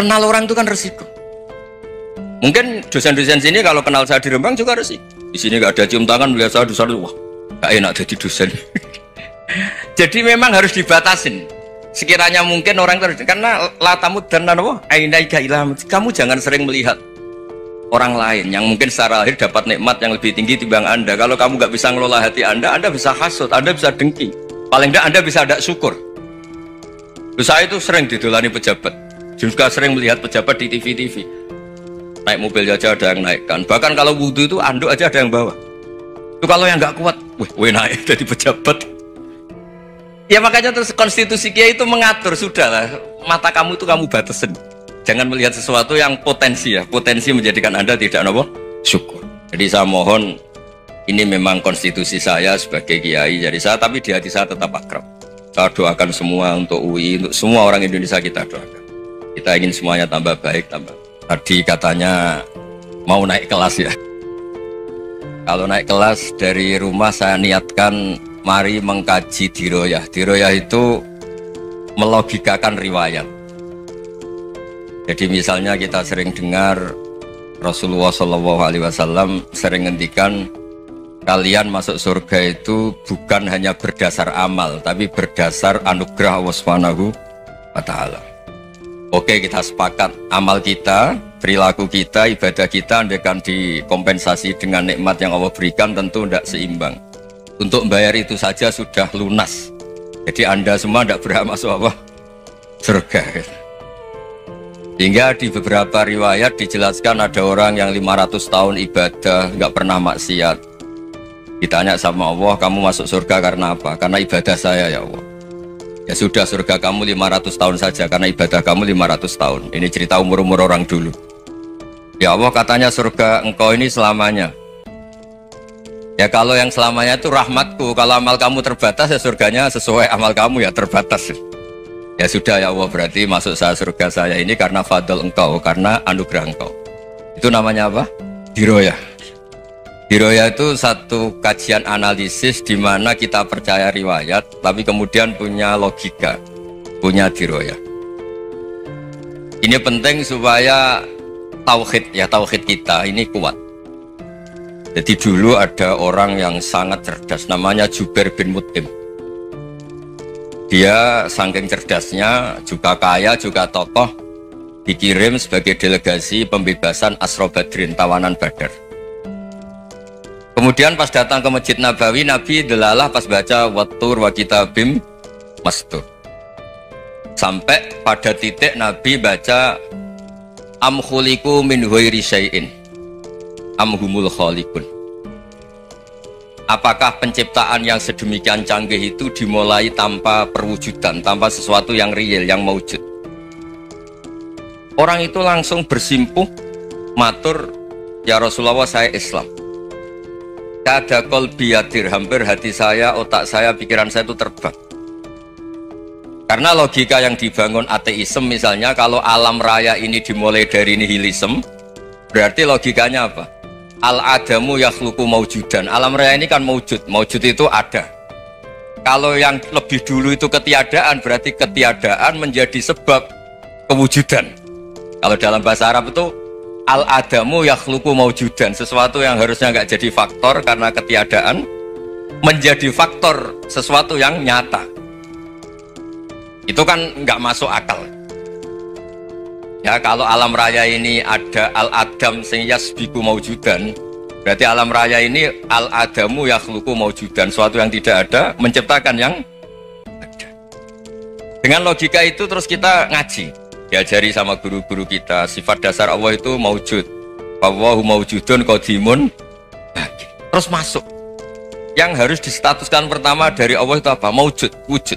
Kenal orang itu kan resiko. Mungkin dosen-dosen sini kalau kenal saya di Rembang juga resiko. Di sini nggak ada cium tangan melihat saya dosen, wah gak enak jadi dosen. Jadi memang harus dibatasin. Sekiranya mungkin orang terus karena latamu dan apa? Kamu jangan sering melihat orang lain yang mungkin secara lahir dapat nikmat yang lebih tinggi timbang Anda. Kalau kamu nggak bisa ngelola hati Anda bisa hasut, Anda bisa dengki. Paling tidak Anda bisa ada syukur. Saya itu sering didolani pejabat. Juga sering melihat pejabat di TV. Naik mobil aja ada yang naikkan. Bahkan kalau wudhu itu anduk aja ada yang bawa. Itu kalau yang nggak kuat, weh naik jadi pejabat. Ya makanya terus konstitusi Kiai itu mengatur, sudahlah mata kamu itu kamu batasin. Jangan melihat sesuatu yang potensi ya, potensi menjadikan Anda tidak nopo syukur. Jadi saya mohon, ini memang konstitusi saya sebagai Kiai, jadi saya tapi di hati saya tetap akrab. Saya doakan semua untuk UI, untuk semua orang Indonesia kita doakan. Kita ingin semuanya tambah baik, tambah. Tadi katanya mau naik kelas ya. Kalau naik kelas dari rumah saya niatkan mari mengkaji diroyah. Diroyah itu melogikakan riwayat. Jadi misalnya kita sering dengar Rasulullah SAW sering ngendikan kalian masuk surga itu bukan hanya berdasar amal, tapi berdasar anugerah Allah Subhanahu wa Ta'ala. Oke, kita sepakat amal kita, perilaku kita, ibadah kita andaikan dikompensasi dengan nikmat yang Allah berikan tentu tidak seimbang. Untuk membayar itu saja sudah lunas. Jadi Anda semua tidak berhak masuk apa? Surga. Hingga di beberapa riwayat dijelaskan ada orang yang 500 tahun ibadah nggak pernah maksiat. Ditanya sama Allah, kamu masuk surga karena apa? Karena ibadah saya ya Allah. Ya sudah, surga kamu 500 tahun saja karena ibadah kamu 500 tahun. Ini cerita umur-umur orang dulu. Ya Allah, katanya surga engkau ini selamanya. Ya kalau yang selamanya itu rahmatku. Kalau amal kamu terbatas ya surganya sesuai amal kamu ya terbatas. Ya sudah ya Allah, berarti masuk saya surga saya ini karena fadl engkau, karena anugerah engkau. Itu namanya apa? Diroyah. Diroyah itu satu kajian analisis di mana kita percaya riwayat, tapi kemudian punya logika, punya diroyah. Ini penting supaya tauhid kita ini kuat. Jadi dulu ada orang yang sangat cerdas, namanya Jubair bin Mut'im. Dia saking cerdasnya, juga kaya, juga tokoh, dikirim sebagai delegasi pembebasan Asra Badrin, tawanan Badar. Kemudian pas datang ke Masjid Nabawi, Nabi delalah pas baca Wattur wa kitabim mastur. Sampai pada titik Nabi baca am khuliqu min ghairi syai'in am humul khaliqun. Apakah penciptaan yang sedemikian canggih itu dimulai tanpa perwujudan, tanpa sesuatu yang real, yang maujud? Orang itu langsung bersimpuh matur, ya Rasulullah saya Islam. Kada qalbi yadir, hampir hati saya, otak saya, pikiran saya itu terbang. Karena logika yang dibangun ateisme misalnya, kalau alam raya ini dimulai dari nihilisme, berarti logikanya apa? Al-adamu yakhluqu maujudan. Alam raya ini kan maujud, maujud itu ada. Kalau yang lebih dulu itu ketiadaan, berarti ketiadaan menjadi sebab kewujudan. Kalau dalam bahasa Arab itu al-adamu yakhluqu maujudan, sesuatu yang harusnya nggak jadi faktor karena ketiadaan menjadi faktor sesuatu yang nyata. Itu kan nggak masuk akal. Ya kalau alam raya ini ada al-adam sing yasbiqu maujudan, berarti alam raya ini al-adamu yakhluqu maujudan, sesuatu yang tidak ada menciptakan yang ada. Dengan logika itu terus kita ngaji, diajari sama guru-guru kita sifat dasar Allah itu maujud, Allahu maujudun qadimun. Terus masuk yang harus distatuskan pertama dari Allah itu apa? Maujud, wujud.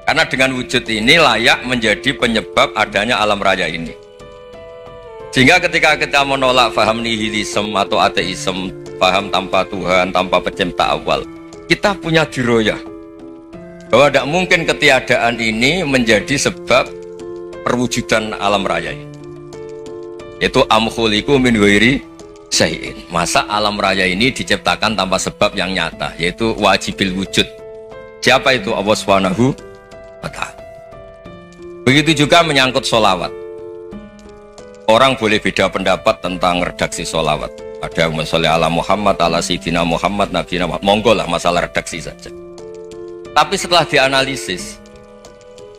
Karena dengan wujud ini layak menjadi penyebab adanya alam raya ini. Sehingga ketika kita menolak faham nihilisme atau ateisme, faham tanpa Tuhan, tanpa pencipta awal, kita punya diroyah bahwa tidak mungkin ketiadaan ini menjadi sebab perwujudan alam raya ini. Yaitu am khuliqu min ghairi syai'in. Masa alam raya ini diciptakan tanpa sebab yang nyata, yaitu wajibil wujud. Siapa itu? Allah Subhanahu wa Ta'ala. Begitu juga menyangkut sholawat. Orang boleh beda pendapat tentang redaksi sholawat. Ada yang sholli ala Muhammad, ala Sayyidina Muhammad, Nabi Muhammad. Monggo lah masalah redaksi saja. Tapi setelah dianalisis,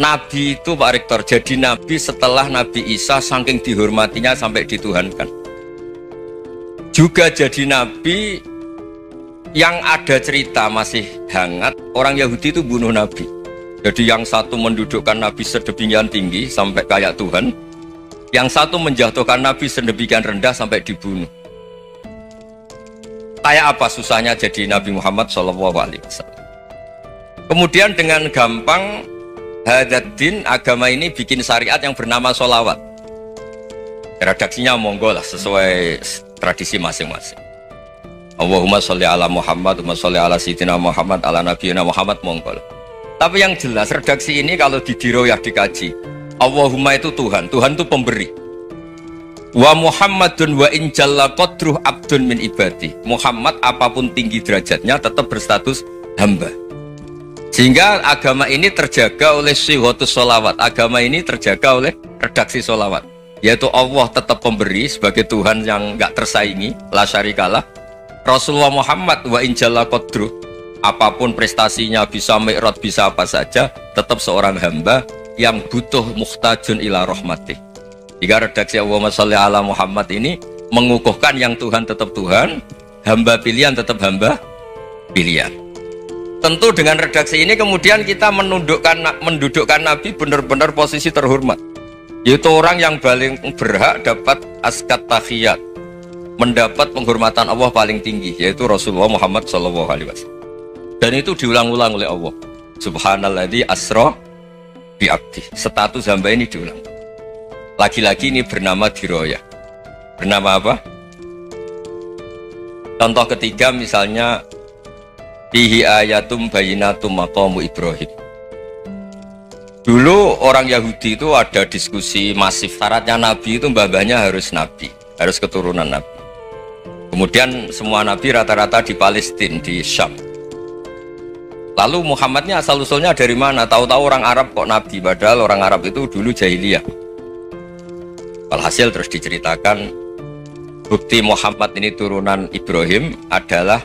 Nabi itu Pak Rektor jadi Nabi setelah Nabi Isa saking dihormatinya sampai dituhankan. Juga jadi Nabi yang ada cerita masih hangat, orang Yahudi itu bunuh Nabi. Jadi yang satu mendudukkan Nabi sedemikian tinggi sampai kayak Tuhan, yang satu menjatuhkan Nabi sedemikian rendah sampai dibunuh. Kayak apa susahnya jadi Nabi Muhammad SAW. Kemudian dengan gampang Hadaddin agama ini bikin syariat yang bernama sholawat. Redaksinya monggo lah sesuai tradisi masing-masing. Allahumma sholli ala Muhammad, Allahumma sholli ala Sayyidina Muhammad, ala Nabiyina Muhammad, monggo. Tapi yang jelas redaksi ini kalau didiroyah dikaji, Allahumma itu Tuhan, Tuhan itu pemberi. Wa Muhammadun wa in jalla qadruh abdun min ibadi. Muhammad apapun tinggi derajatnya tetap berstatus hamba. Sehingga agama ini terjaga oleh syihotus sholawat. Agama ini terjaga oleh redaksi sholawat. Yaitu Allah tetap pemberi sebagai Tuhan yang nggak tersaingi, la syarikalah. Rasulullah Muhammad wa in jalla qadruh, apapun prestasinya, bisa mi'raj, bisa apa saja, tetap seorang hamba yang butuh muhtajun ila rahmatih. Jika redaksi Allahumma sholli ala Muhammad ini mengukuhkan yang Tuhan tetap Tuhan, hamba pilihan tetap hamba pilihan. Tentu dengan redaksi ini kemudian kita mendudukkan Nabi benar-benar posisi terhormat, yaitu orang yang paling berhak dapat askat tahiyat, mendapat penghormatan Allah paling tinggi, yaitu Rasulullah Muhammad SAW. Dan itu diulang-ulang oleh Allah. Subhanalladzi asra bi abdi. Status hamba ini diulang. Lagi-lagi ini bernama diroyah. Bernama apa? Contoh ketiga misalnya fihi ayatum bayinatum maqamu Ibrahim. Dulu orang Yahudi itu ada diskusi masif, syaratnya Nabi itu mbah-mbahnya harus Nabi, harus keturunan Nabi. Kemudian semua Nabi rata-rata di Palestina, di Syam. Lalu Muhammadnya asal-usulnya dari mana? Tahu-tahu orang Arab kok Nabi, padahal orang Arab itu dulu jahiliyah. Alhasil terus diceritakan bukti Muhammad ini turunan Ibrahim adalah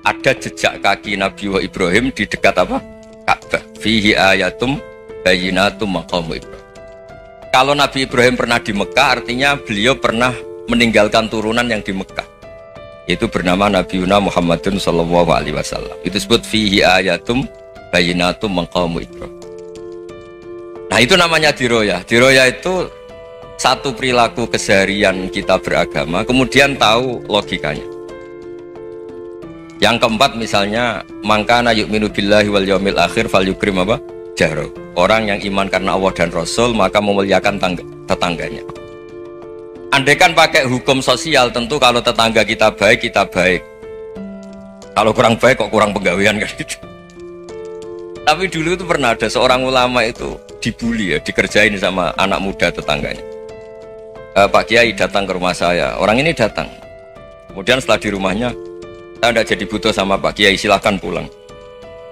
ada jejak kaki Nabi wa Ibrahim di dekat apa? Ka'bah. Fihi ayatum bayinatum maqamu Ibrahim. Kalau Nabi Ibrahim pernah di Mekah, artinya beliau pernah meninggalkan turunan yang di Mekah. Itu bernama Nabi Muhammadun sallallahu alaihi wasallam. Itu disebut fihi ayatum bayinatum maqamu Ibrahim. Nah, itu namanya diroyah. Diroyah itu satu perilaku keseharian kita beragama, kemudian tahu logikanya. Yang keempat misalnya, mangkana yu'minu billahi wal yaumil akhir fal yukrim apa? Jaro. Orang yang iman karena Allah dan Rasul maka memuliakan tetangganya. Andaikan pakai hukum sosial, tentu kalau tetangga kita baik, kita baik. Kalau kurang baik kok kurang penggawean kan gitu. Tapi dulu itu pernah ada seorang ulama itu dibully ya, dikerjain sama anak muda tetangganya. Pak Kiai datang ke rumah saya, orang ini datang. Kemudian setelah di rumahnya, saya tidak jadi butuh sama Pak Kiai, silahkan pulang.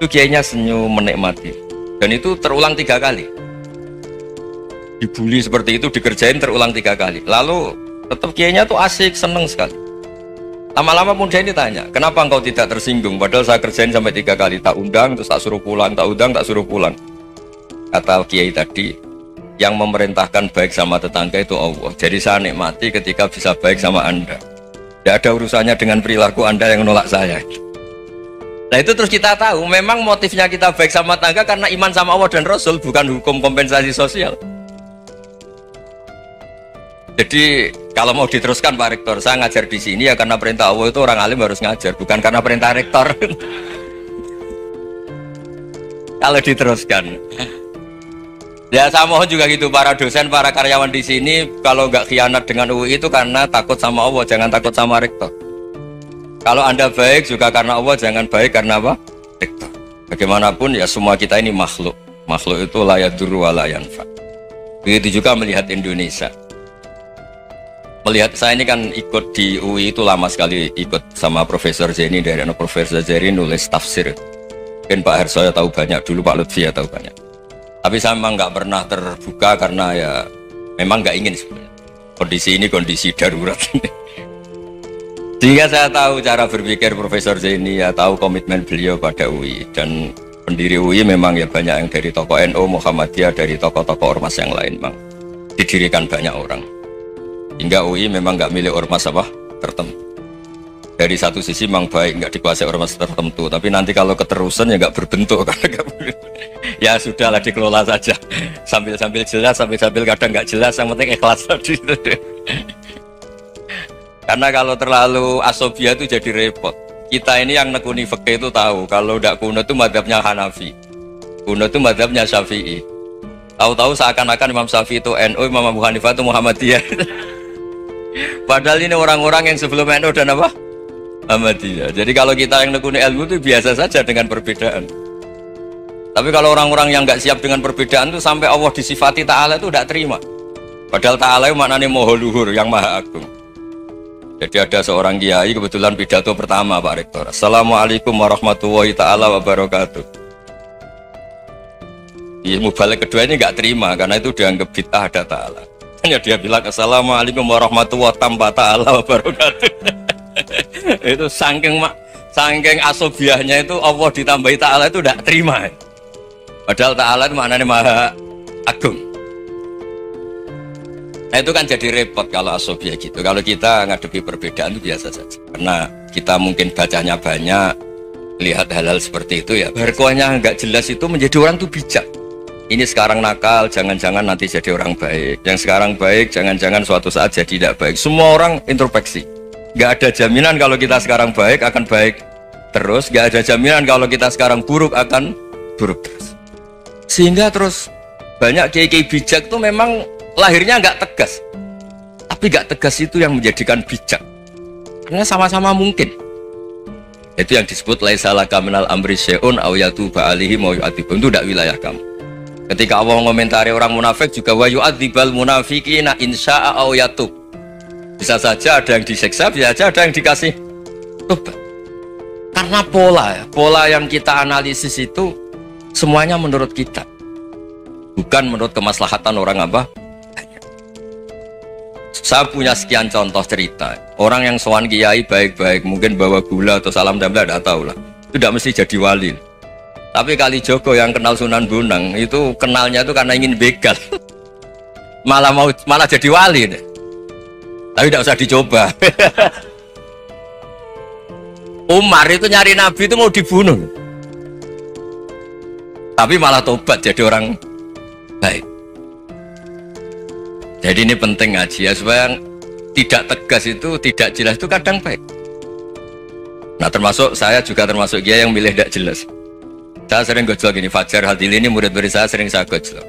Itu Kiainya senyum menikmati. Dan itu terulang 3 kali. Dibully seperti itu, dikerjain terulang 3 kali. Lalu tetap Kiainya tuh asik, seneng sekali. Lama-lama muda ini tanya, kenapa engkau tidak tersinggung? Padahal saya kerjain sampai 3 kali, tak undang, terus tak suruh pulang, tak undang, tak suruh pulang. Kata Kiai tadi, yang memerintahkan baik sama tetangga itu Allah. Jadi saya nikmati ketika bisa baik sama Anda. Tidak ada urusannya dengan perilaku Anda yang menolak saya. Nah itu terus kita tahu, memang motifnya kita baik sama tetangga karena iman sama Allah dan Rasul, bukan hukum kompensasi sosial. Jadi kalau mau diteruskan Pak Rektor, saya ngajar di sini ya karena perintah Allah, itu orang alim harus ngajar, bukan karena perintah Rektor. Kalau diteruskan. Ya saya mohon juga gitu, para dosen, para karyawan di sini kalau nggak khianat dengan UI itu karena takut sama Allah, jangan takut sama rektor. Kalau Anda baik juga karena Allah, jangan baik karena apa? Rektor. Bagaimanapun ya semua kita ini makhluk. Makhluk itu la yadurru wa la yanfa. Begitu juga melihat Indonesia. Melihat saya ini kan ikut di UI itu lama sekali, ikut sama Profesor Zeni, dari Profesor Zeni nulis tafsir. Mungkin Pak Hersoyo tahu banyak, dulu Pak Lutfi ya tahu banyak. Tapi saya memang nggak pernah terbuka karena ya memang nggak ingin sebenarnya. Kondisi ini kondisi darurat. Sehingga saya tahu cara berpikir Profesor Zaini, ya tahu komitmen beliau pada UI, dan pendiri UI memang ya banyak yang dari tokoh NU, Muhammadiyah, dari tokoh-tokoh ormas yang lain, memang didirikan banyak orang. Hingga UI memang nggak milik ormas apa tertentu. Dari satu sisi memang baik, nggak dikuasai ormas tertentu, tapi nanti kalau keterusan ya nggak berbentuk. Ya sudahlah, dikelola saja, sambil jelas, sambil kadang nggak jelas, yang penting ikhlas tadi. Karena kalau terlalu asobia itu jadi repot. Kita ini yang nekuni fikih itu tahu, kalau tidak kuno itu madhabnya Hanafi, kuno itu madhabnya Syafi'i. Tahu-tahu seakan-akan Imam Syafi'i itu NU, Imam Abu Hanifah itu Muhammadiyah. Padahal ini orang-orang yang sebelum NU dan apa? Muhammadiyah. Jadi kalau kita yang nekuni ilmu itu biasa saja dengan perbedaan. Tapi kalau orang-orang yang nggak siap dengan perbedaan itu sampai Allah disifati Ta'ala itu tidak terima. Padahal Ta'ala itu maknanya Maha Luhur, yang Maha Agung. Jadi ada seorang kiai kebetulan pidato pertama Pak Rektor. Assalamualaikum warahmatullahi ta'ala wabarakatuh. Ilmu balik kedua ini nggak terima karena itu dianggap bid'ah ada Ta'ala. Hanya dia bilang Assalamualaikum warahmatullahi ta'ala wabarakatuh. Itu saking asobiahnya itu Allah ditambahi Ta'ala itu tidak terima. Padahal Ta'ala itu maknanya Maha Agung. Nah itu kan jadi repot kalau asobiah gitu. Kalau kita ngadepi perbedaan itu biasa saja. Karena kita mungkin bacanya banyak, lihat hal-hal seperti itu ya. Berkuahnya nggak jelas itu menjadi orang tuh bijak. Ini sekarang nakal, jangan-jangan nanti jadi orang baik. Yang sekarang baik, jangan-jangan suatu saat jadi tidak baik. Semua orang introspeksi. Nggak ada jaminan kalau kita sekarang baik akan baik terus. Nggak ada jaminan kalau kita sekarang buruk akan buruk terus. Sehingga terus banyak kiai-kiai bijak tuh memang lahirnya nggak tegas, tapi nggak tegas itu yang menjadikan bijak, karena sama-sama mungkin. Itu yang disebut laisa laka minal amri syai'un aw yatuba alaihi wa yu'adzibum, itu tidak wilayah kamu. Ketika Allah mengomentari orang munafik juga wa yu'adzibal munafiqina insya'a aw yatub, bisa saja ada yang disiksa, bisa saja ada yang dikasih tobat. Karena pola yang kita analisis itu semuanya menurut kita, bukan menurut kemaslahatan orang apa. Saya punya sekian contoh cerita. Orang yang sowan kiai baik-baik, mungkin bawa gula atau salam damla, tidak tahu lah. Itu tidak mesti jadi wali. Tapi Kalijogo yang kenal Sunan Bonang, itu kenalnya itu karena ingin begal. malah jadi wali deh. Tapi tidak usah dicoba. Umar itu nyari Nabi itu mau dibunuh. Tapi malah tobat jadi orang baik. Jadi ini penting ngaji ya, supaya yang tidak tegas itu, tidak jelas itu kadang baik. Nah termasuk saya juga termasuk dia yang milih tidak jelas. Saya sering gojlok gini, Fajar Hadili ini murid-murid saya sering saya gojlok.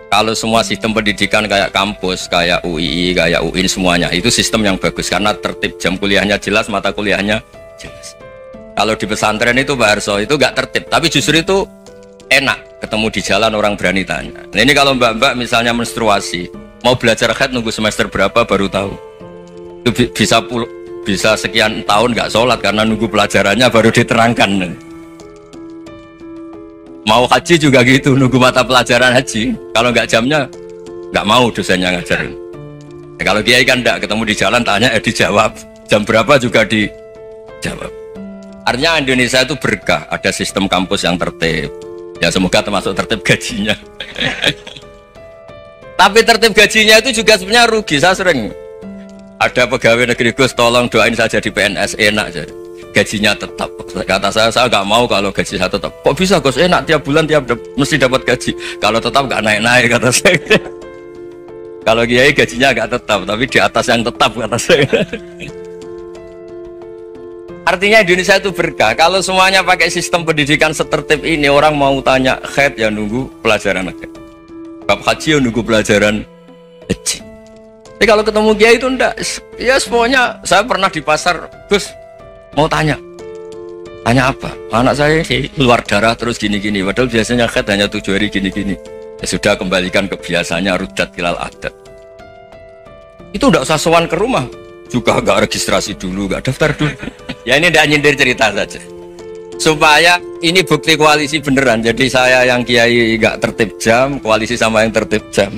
Kalau semua sistem pendidikan kayak kampus, kayak UII, kayak UIN semuanya, itu sistem yang bagus karena tertib, jam kuliahnya jelas, mata kuliahnya jelas. Kalau di pesantren itu Pak Harso itu nggak tertib, tapi justru itu enak, ketemu di jalan orang berani tanya. Nah ini kalau mbak-mbak misalnya menstruasi, mau belajar haid nunggu semester berapa baru tahu. Itu bisa sekian tahun nggak sholat karena nunggu pelajarannya baru diterangkan. Mau haji juga gitu, nunggu mata pelajaran haji. Kalau nggak jamnya nggak mau dosennya ngajarin. Nah, kalau kiai kan nggak, ketemu di jalan tanya dijawab. Jam berapa juga dijawab. Artinya Indonesia itu berkah, ada sistem kampus yang tertib. Ya semoga termasuk tertib gajinya. Tapi tertib gajinya itu juga sebenarnya rugi. Saya sering ada pegawai negeri Gus, tolong doain saja di PNS enak saja. Gajinya tetap. Kata saya nggak mau kalau gaji saya tetap. Kok bisa Gus enak tiap bulan mesti dapat gaji. Kalau tetap nggak naik-naik kata saya. Kalau kiai gajinya nggak tetap, tapi di atas yang tetap kata saya. Artinya Indonesia itu berkah. Kalau semuanya pakai sistem pendidikan setertib ini, orang mau tanya haid ya nunggu pelajaran haid. Bab haji yang nunggu pelajaran haji. Tapi kalau ketemu kiai itu enggak, ya semuanya. Saya pernah di pasar, Gus mau tanya apa? Anak saya keluar darah terus gini-gini, padahal biasanya haid hanya 7 hari gini-gini. Ya sudah, kembalikan ke biasanya, rudat ilal adat. Itu enggak usah sowan ke rumah, juga enggak registrasi dulu, enggak daftar dulu. Ya ini enggak nyindir cerita saja, supaya ini bukti koalisi beneran. Jadi saya yang kiai nggak tertib jam, koalisi sama yang tertib jam.